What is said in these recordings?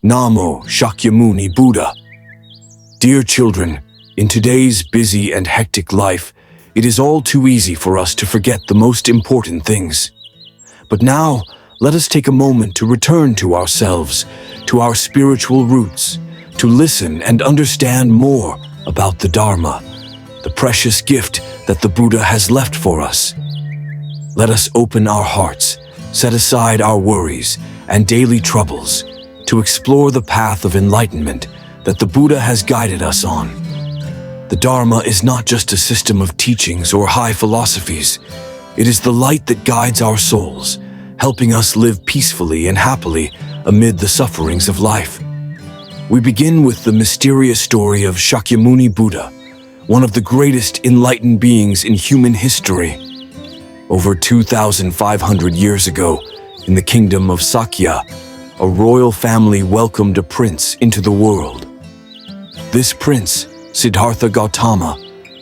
Namo Shakyamuni Buddha. Dear children, in today's busy and hectic life, it is all too easy for us to forget the most important things. But now, let us take a moment to return to ourselves, to our spiritual roots, to listen and understand more about the Dharma, the precious gift that the Buddha has left for us. Let us open our hearts, set aside our worries and daily troubles, to explore the path of enlightenment that the Buddha has guided us on. The Dharma is not just a system of teachings or high philosophies. It is the light that guides our souls, helping us live peacefully and happily amid the sufferings of life. We begin with the mysterious story of Shakyamuni Buddha, one of the greatest enlightened beings in human history. Over 2,500 years ago, in the kingdom of Sakya, a royal family welcomed a prince into the world. This prince, Siddhartha Gautama,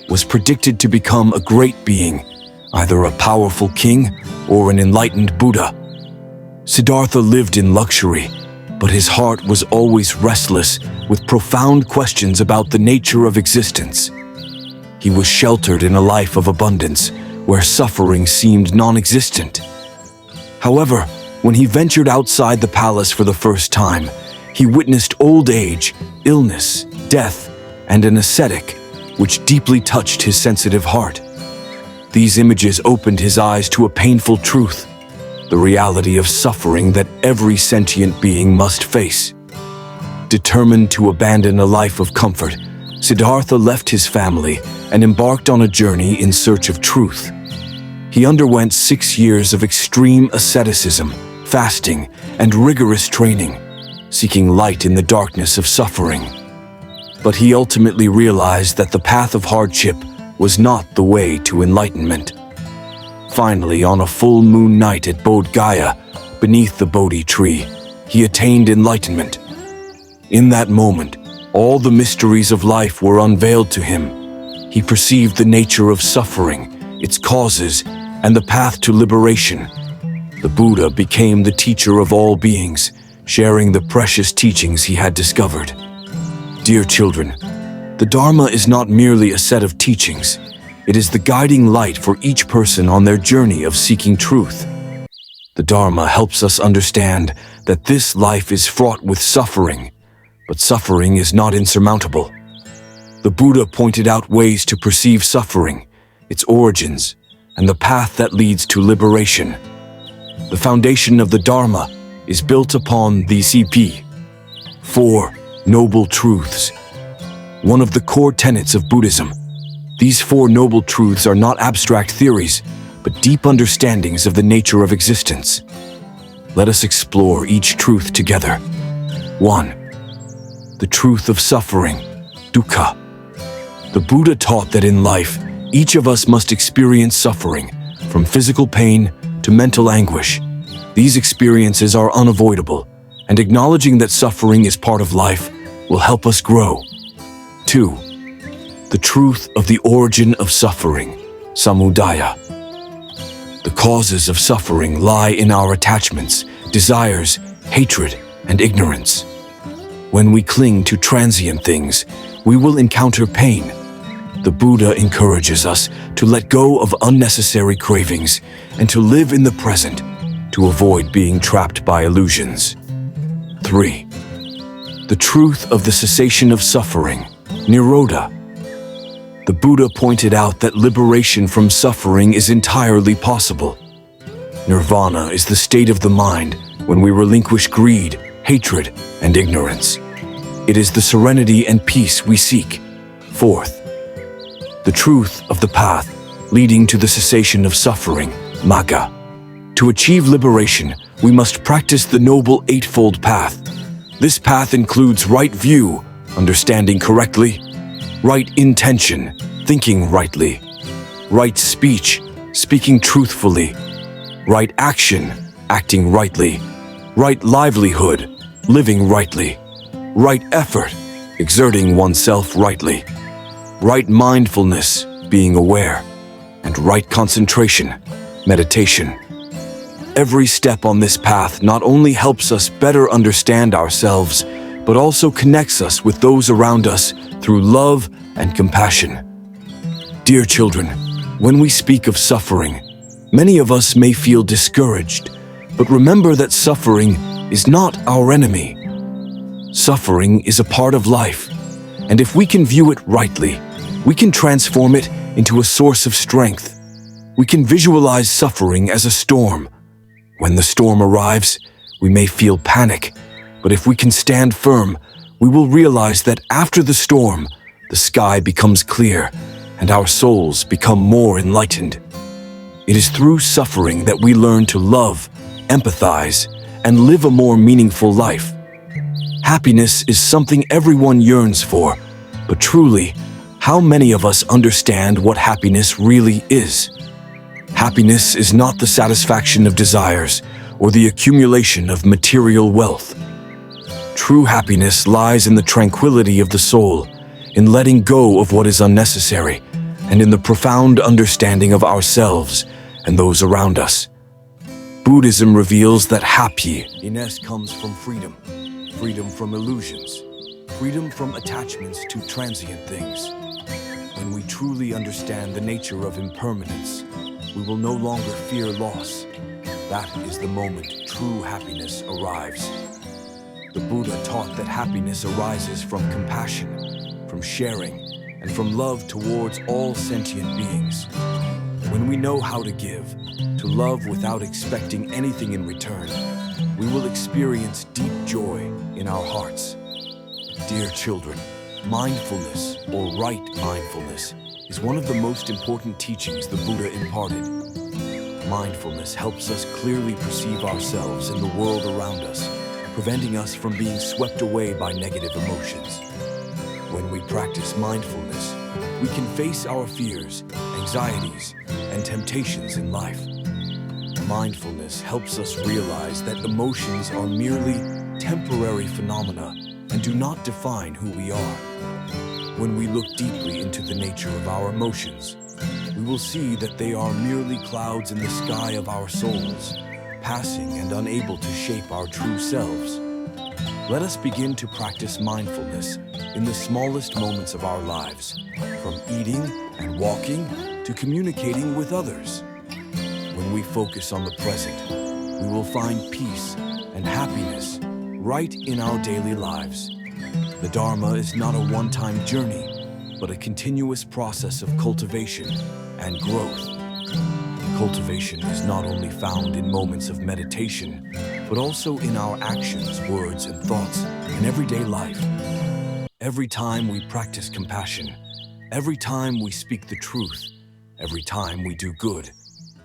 was predicted to become a great being, either a powerful king or an enlightened Buddha. Siddhartha lived in luxury, but his heart was always restless with profound questions about the nature of existence. He was sheltered in a life of abundance, where suffering seemed non-existent. However, when he ventured outside the palace for the first time, he witnessed old age, illness, death, and an ascetic, which deeply touched his sensitive heart. These images opened his eyes to a painful truth, the reality of suffering that every sentient being must face. Determined to abandon a life of comfort, Siddhartha left his family and embarked on a journey in search of truth. He underwent 6 years of extreme asceticism, fasting, and rigorous training, seeking light in the darkness of suffering. But he ultimately realized that the path of hardship was not the way to enlightenment. Finally, on a full moon night at Bodh Gaya, beneath the Bodhi tree, he attained enlightenment. In that moment, all the mysteries of life were unveiled to him. He perceived the nature of suffering, its causes, and the path to liberation. The Buddha became the teacher of all beings, sharing the precious teachings he had discovered. Dear children, the Dharma is not merely a set of teachings. It is the guiding light for each person on their journey of seeking truth. The Dharma helps us understand that this life is fraught with suffering, but suffering is not insurmountable. The Buddha pointed out ways to perceive suffering, its origins, and the path that leads to liberation. The foundation of the Dharma is built upon these 4 noble truths. One of the core tenets of Buddhism. These 4 noble truths are not abstract theories, but deep understandings of the nature of existence. Let us explore each truth together. 1. The truth of suffering, dukkha. The Buddha taught that in life, each of us must experience suffering, from physical pain to mental anguish. These experiences are unavoidable, and acknowledging that suffering is part of life will help us grow. 2. The truth of the origin of suffering, samudaya. The causes of suffering lie in our attachments, desires, hatred, and ignorance. When we cling to transient things, we will encounter pain. The Buddha encourages us to let go of unnecessary cravings and to live in the present, to avoid being trapped by illusions. 3. The truth of the cessation of suffering, nirodha. The Buddha pointed out that liberation from suffering is entirely possible. Nirvana is the state of the mind when we relinquish greed, hatred, and ignorance. It is the serenity and peace we seek. 4th, the truth of the path leading to the cessation of suffering, magga. To achieve liberation, we must practice the Noble Eightfold Path. This path includes right view, understanding correctly, right intention, thinking rightly, right speech, speaking truthfully, right action, acting rightly, right livelihood, living rightly, right effort, exerting oneself rightly, right mindfulness, being aware, and right concentration, meditation. Every step on this path not only helps us better understand ourselves, but also connects us with those around us through love and compassion. Dear children, when we speak of suffering, many of us may feel discouraged, but remember that suffering is not our enemy. Suffering is a part of life, and if we can view it rightly, we can transform it into a source of strength. We can visualize suffering as a storm. When the storm arrives, we may feel panic, but if we can stand firm, we will realize that after the storm, the sky becomes clear and our souls become more enlightened. It is through suffering that we learn to love, empathize, and live a more meaningful life. Happiness is something everyone yearns for, but truly, how many of us understand what happiness really is? Happiness is not the satisfaction of desires or the accumulation of material wealth. True happiness lies in the tranquility of the soul, in letting go of what is unnecessary, and in the profound understanding of ourselves and those around us. Buddhism reveals that happiness comes from freedom, freedom from illusions, freedom from attachments to transient things. When we truly understand the nature of impermanence, we will no longer fear loss. That is the moment true happiness arrives. The Buddha taught that happiness arises from compassion, from sharing, and from love towards all sentient beings. When we know how to give, to love without expecting anything in return, we will experience deep joy in our hearts. Dear children, mindfulness, or right mindfulness, is one of the most important teachings the Buddha imparted. Mindfulness helps us clearly perceive ourselves and the world around us, preventing us from being swept away by negative emotions. When we practice mindfulness, we can face our fears, anxieties, and temptations in life. Mindfulness helps us realize that emotions are merely temporary phenomena and do not define who we are. When we look deeply into the nature of our emotions, we will see that they are merely clouds in the sky of our souls, passing and unable to shape our true selves. Let us begin to practice mindfulness in the smallest moments of our lives, from eating and walking to communicating with others. When we focus on the present, we will find peace and happiness right in our daily lives. The Dharma is not a one-time journey, but a continuous process of cultivation and growth. Cultivation is not only found in moments of meditation, but also in our actions, words, and thoughts in everyday life. Every time we practice compassion, every time we speak the truth, every time we do good,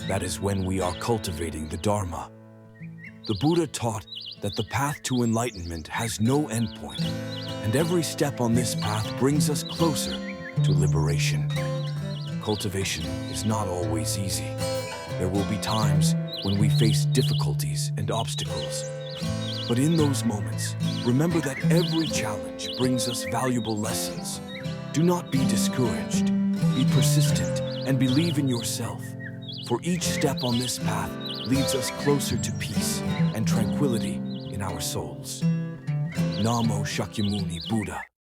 that is when we are cultivating the Dharma. The Buddha taught that the path to enlightenment has no endpoint, and every step on this path brings us closer to liberation. Cultivation is not always easy. There will be times when we face difficulties and obstacles. But in those moments, remember that every challenge brings us valuable lessons. Do not be discouraged. Be persistent and believe in yourself. For each step on this path leads us closer to peace and tranquility in our souls. Namo Shakyamuni Buddha.